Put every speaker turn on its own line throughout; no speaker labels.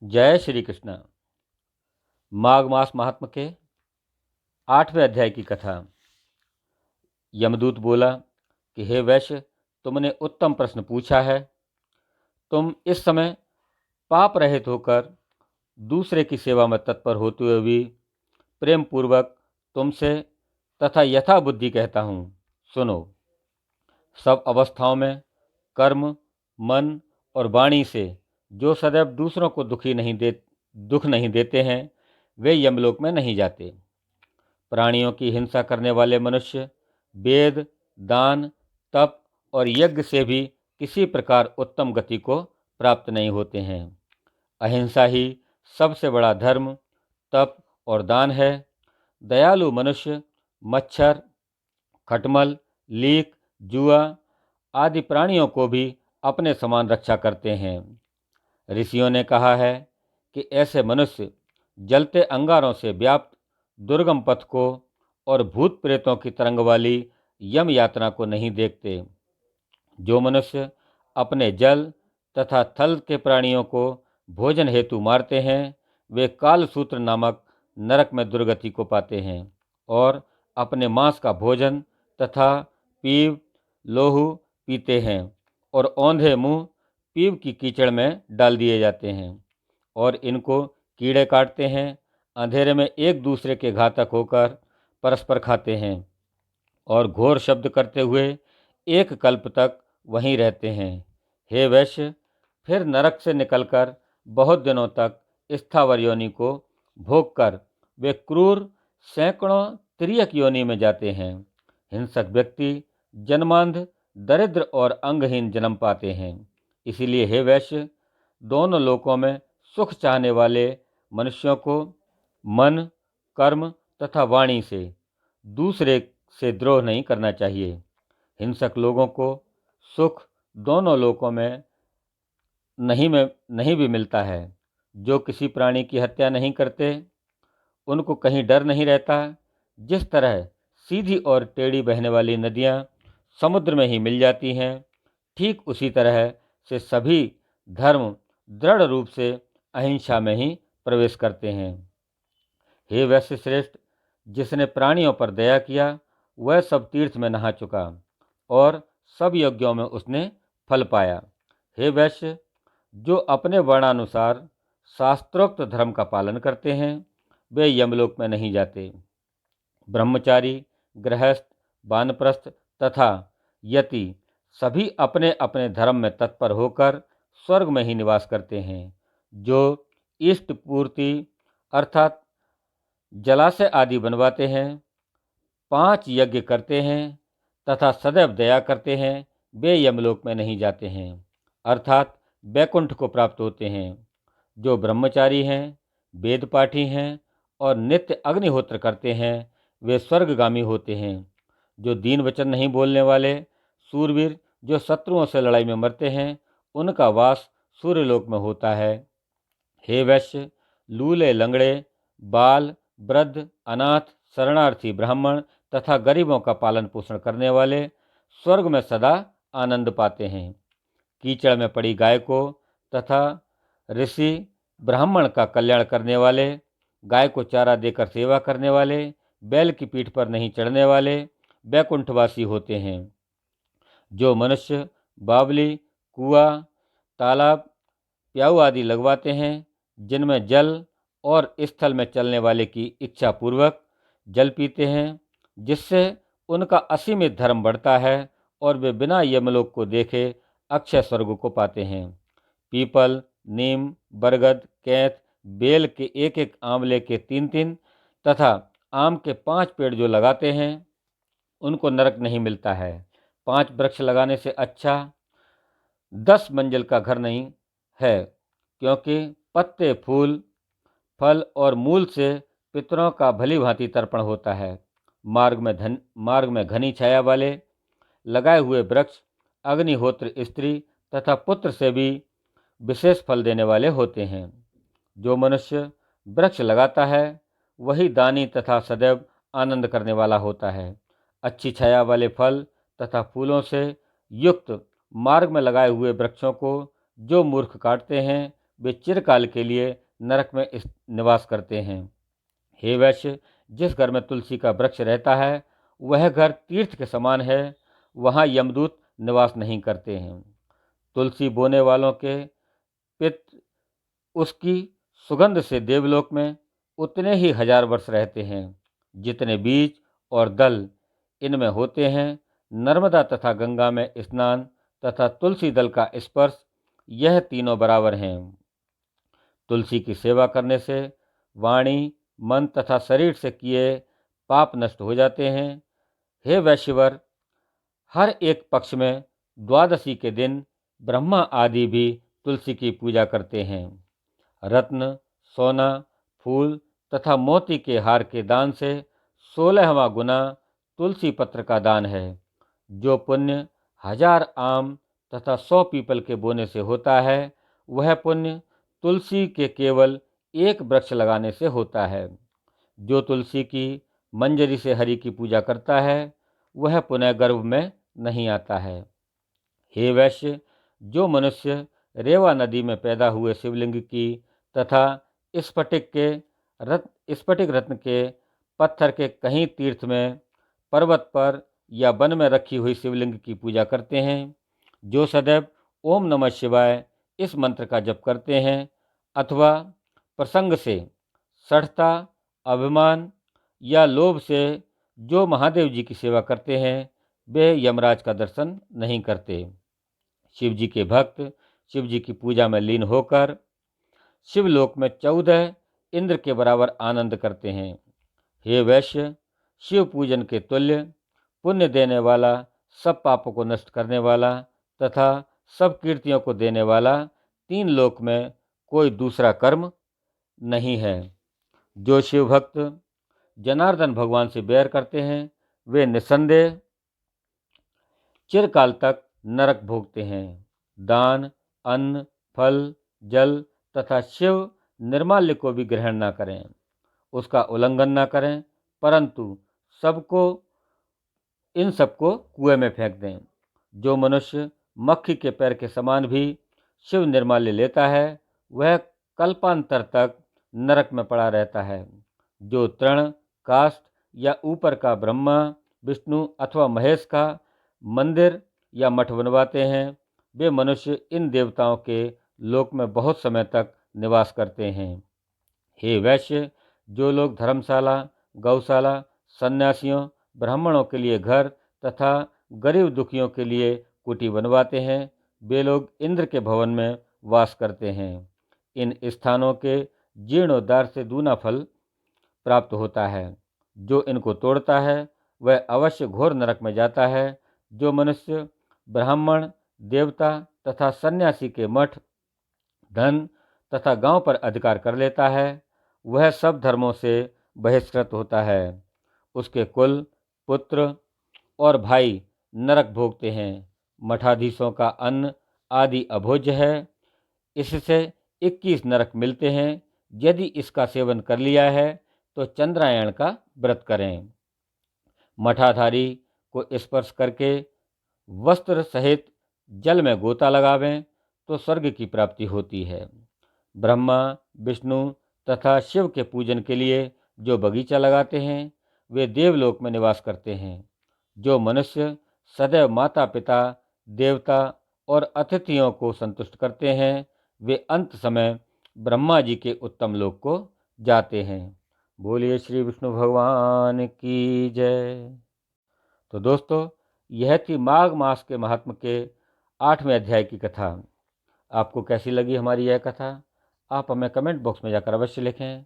जय श्री कृष्ण। माघ मास महात्म के 8वें अध्याय की कथा। यमदूत बोला कि हे वैश्य, तुमने उत्तम प्रश्न पूछा है। तुम इस समय पाप रहित होकर दूसरे की सेवा में तत्पर होते हुए भी प्रेम पूर्वक तुमसे तथा यथा बुद्धि कहता हूँ, सुनो। सब अवस्थाओं में कर्म, मन और वाणी से जो सदैव दूसरों को दुख नहीं देते हैं, वे यमलोक में नहीं जाते। प्राणियों की हिंसा करने वाले मनुष्य वेद, दान, तप और यज्ञ से भी किसी प्रकार उत्तम गति को प्राप्त नहीं होते हैं। अहिंसा ही सबसे बड़ा धर्म, तप और दान है। दयालु मनुष्य मच्छर, खटमल, लीक, जुआ आदि प्राणियों को भी अपने समान रक्षा करते हैं। ऋषियों ने कहा है कि ऐसे मनुष्य जलते अंगारों से व्याप्त दुर्गम पथ को और भूत प्रेतों की तरंग वाली यम यात्रा को नहीं देखते। जो मनुष्य अपने जल तथा थल के प्राणियों को भोजन हेतु मारते हैं, वे कालसूत्र नामक नरक में दुर्गति को पाते हैं और अपने मांस का भोजन तथा पीव लोहू पीते हैं और औंधे मुंह पीव की कीचड़ में डाल दिए जाते हैं और इनको कीड़े काटते हैं। अंधेरे में एक दूसरे के घातक होकर परस्पर खाते हैं और घोर शब्द करते हुए एक कल्प तक वहीं रहते हैं। हे वैश्य, फिर नरक से निकलकर बहुत दिनों तक स्थावर योनि को भोग कर वे क्रूर सैकड़ों तिर्यक योनि में जाते हैं। हिंसक व्यक्ति जन्मांध, दरिद्र और अंगहीन जन्म पाते हैं। इसीलिए हे वैश्य, दोनों लोकों में सुख चाहने वाले मनुष्यों को मन, कर्म तथा वाणी से दूसरे से द्रोह नहीं करना चाहिए। हिंसक लोगों को सुख दोनों लोकों में नहीं भी मिलता है। जो किसी प्राणी की हत्या नहीं करते, उनको कहीं डर नहीं रहता। जिस तरह सीधी और टेढ़ी बहने वाली नदियाँ समुद्र में ही मिल जाती हैं, ठीक उसी तरह से सभी धर्म दृढ़ रूप से अहिंसा में ही प्रवेश करते हैं। हे वैश्य श्रेष्ठ, जिसने प्राणियों पर दया किया, वह सब तीर्थ में नहा चुका और सब यज्ञों में उसने फल पाया। हे वैश्य, जो अपने वर्णानुसार शास्त्रोक्त धर्म का पालन करते हैं, वे यमलोक में नहीं जाते। ब्रह्मचारी, गृहस्थ, वानप्रस्थ तथा यति सभी अपने अपने धर्म में तत्पर होकर स्वर्ग में ही निवास करते हैं। जो इष्ट पूर्ति अर्थात जलाशय आदि बनवाते हैं, 5 यज्ञ करते हैं तथा सदैव दया करते हैं, वे यमलोक में नहीं जाते हैं अर्थात वैकुंठ को प्राप्त होते हैं। जो ब्रह्मचारी हैं, वेद पाठी हैं और नित्य अग्निहोत्र करते हैं, वे स्वर्गगामी होते हैं। जो दीन वचन नहीं बोलने वाले सूरवीर जो शत्रुओं से लड़ाई में मरते हैं, उनका वास सूर्यलोक में होता है। हे वैश्य, लूले, लंगड़े, बाल, वृद्ध, अनाथ, शरणार्थी, ब्राह्मण तथा गरीबों का पालन पोषण करने वाले स्वर्ग में सदा आनंद पाते हैं। कीचड़ में पड़ी गाय को तथा ऋषि ब्राह्मण का कल्याण करने वाले, गाय को चारा देकर सेवा करने वाले, बैल की पीठ पर नहीं चढ़ने वाले वैकुंठवासी होते हैं। जो मनुष्य बावली, कुआं, तालाब, प्याऊ आदि लगवाते हैं, जिनमें जल और स्थल में चलने वाले की इच्छा पूर्वक जल पीते हैं, जिससे उनका असीमित धर्म बढ़ता है और वे बिना यमलोक को देखे अक्षय स्वर्ग को पाते हैं। पीपल, नीम, बरगद, कैथ, बेल के एक एक, आंवले के 3-3 तथा आम के 5 पेड़ जो लगाते हैं, उनको नरक नहीं मिलता है। 5 वृक्ष लगाने से अच्छा 10 मंजिल का घर नहीं है, क्योंकि पत्ते, फूल, फल और मूल से पितरों का भली भांति तर्पण होता है। मार्ग में घनी छाया वाले लगाए हुए वृक्ष अग्निहोत्र स्त्री तथा पुत्र से भी विशेष फल देने वाले होते हैं। जो मनुष्य वृक्ष लगाता है, वही दानी तथा सदैव आनंद करने वाला होता है। अच्छी छाया वाले फल तथा फूलों से युक्त मार्ग में लगाए हुए वृक्षों को जो मूर्ख काटते हैं, वे चिरकाल के लिए नरक में निवास करते हैं। हे वैश्य, जिस घर में तुलसी का वृक्ष रहता है वह घर तीर्थ के समान है, वहाँ यमदूत निवास नहीं करते हैं। तुलसी बोने वालों के पितृ उसकी सुगंध से देवलोक में उतने ही 1000 वर्ष रहते हैं जितने बीज और दल इनमें होते हैं। नर्मदा तथा गंगा में स्नान तथा तुलसी दल का स्पर्श, यह तीनों बराबर हैं। तुलसी की सेवा करने से वाणी, मन तथा शरीर से किए पाप नष्ट हो जाते हैं। हे वैश्यवर, हर एक पक्ष में द्वादशी के दिन ब्रह्मा आदि भी तुलसी की पूजा करते हैं। रत्न, सोना, फूल तथा मोती के हार के दान से 16वां गुना तुलसी पत्र का दान है। जो पुण्य 1000 आम तथा 100 पीपल के बोने से होता है, वह पुण्य तुलसी के केवल एक वृक्ष लगाने से होता है। जो तुलसी की मंजरी से हरि की पूजा करता है, वह पुनः गर्भ में नहीं आता है। हे वैश्य, जो मनुष्य रेवा नदी में पैदा हुए शिवलिंग की तथा स्फटिक रत्न के पत्थर के कहीं तीर्थ में, पर्वत पर या वन में रखी हुई शिवलिंग की पूजा करते हैं, जो सदैव ओम नमः शिवाय इस मंत्र का जप करते हैं, अथवा प्रसंग से, सठता, अभिमान या लोभ से जो महादेव जी की सेवा करते हैं, वे यमराज का दर्शन नहीं करते। शिव जी के भक्त शिव जी की पूजा में लीन होकर शिवलोक में 14 इंद्र के बराबर आनंद करते हैं। हे वैश्य, शिव पूजन के तुल्य, पुण्य देने वाला, सब पापों को नष्ट करने वाला तथा सब कीर्तियों को देने वाला 3 लोक में कोई दूसरा कर्म नहीं है। जो शिव भक्त जनार्दन भगवान से बैर करते हैं, वे निस्संदेह चिरकाल तक नरक भोगते हैं। दान, अन्न, फल, जल तथा शिव निर्माल्य को भी ग्रहण न करें, उसका उल्लंघन न करें, परंतु इन सबको कुएं में फेंक दें। जो मनुष्य मक्खी के पैर के समान भी शिव निर्माल्य लेता है, वह कल्पांतर तक नरक में पड़ा रहता है। जो तृण, काष्ठ या ऊपर का ब्रह्मा, विष्णु अथवा महेश का मंदिर या मठ बनवाते हैं, वे मनुष्य इन देवताओं के लोक में बहुत समय तक निवास करते हैं। हे वैश्य, जो लोग धर्मशाला, गौशाला, सन्यासियों, ब्राह्मणों के लिए घर तथा गरीब दुखियों के लिए कुटी बनवाते हैं, वे लोग इंद्र के भवन में वास करते हैं। इन स्थानों के जीर्णोद्धार से दूना फल प्राप्त होता है। जो इनको तोड़ता है वह अवश्य घोर नरक में जाता है। जो मनुष्य ब्राह्मण, देवता तथा सन्यासी के मठ, धन तथा गांव पर अधिकार कर लेता है, वह सब धर्मों से बहिष्कृत होता है। उसके कुल, पुत्र और भाई नरक भोगते हैं। मठाधीशों का अन्न आदि अभोज्य है, इससे 21 नरक मिलते हैं। यदि इसका सेवन कर लिया है तो चंद्रायण का व्रत करें। मठाधारी को स्पर्श करके वस्त्र सहित जल में गोता लगावें तो स्वर्ग की प्राप्ति होती है। ब्रह्मा, विष्णु तथा शिव के पूजन के लिए जो बगीचा लगाते हैं, वे देवलोक में निवास करते हैं। जो मनुष्य सदैव माता पिता, देवता और अतिथियों को संतुष्ट करते हैं, वे अंत समय ब्रह्मा जी के उत्तम लोक को जाते हैं। बोलिए श्री विष्णु भगवान की जय। तो दोस्तों, यह थी माघ मास के महात्म के 8वें अध्याय की कथा। आपको कैसी लगी हमारी यह कथा? आप हमें कमेंट बॉक्स में जाकर अवश्य लिखें।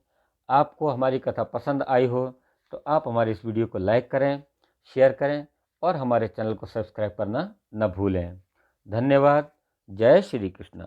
आपको हमारी कथा पसंद आई हो तो आप हमारी इस वीडियो को लाइक करें, शेयर करें और हमारे चैनल को सब्सक्राइब करना न भूलें। धन्यवाद। जय श्री कृष्ण।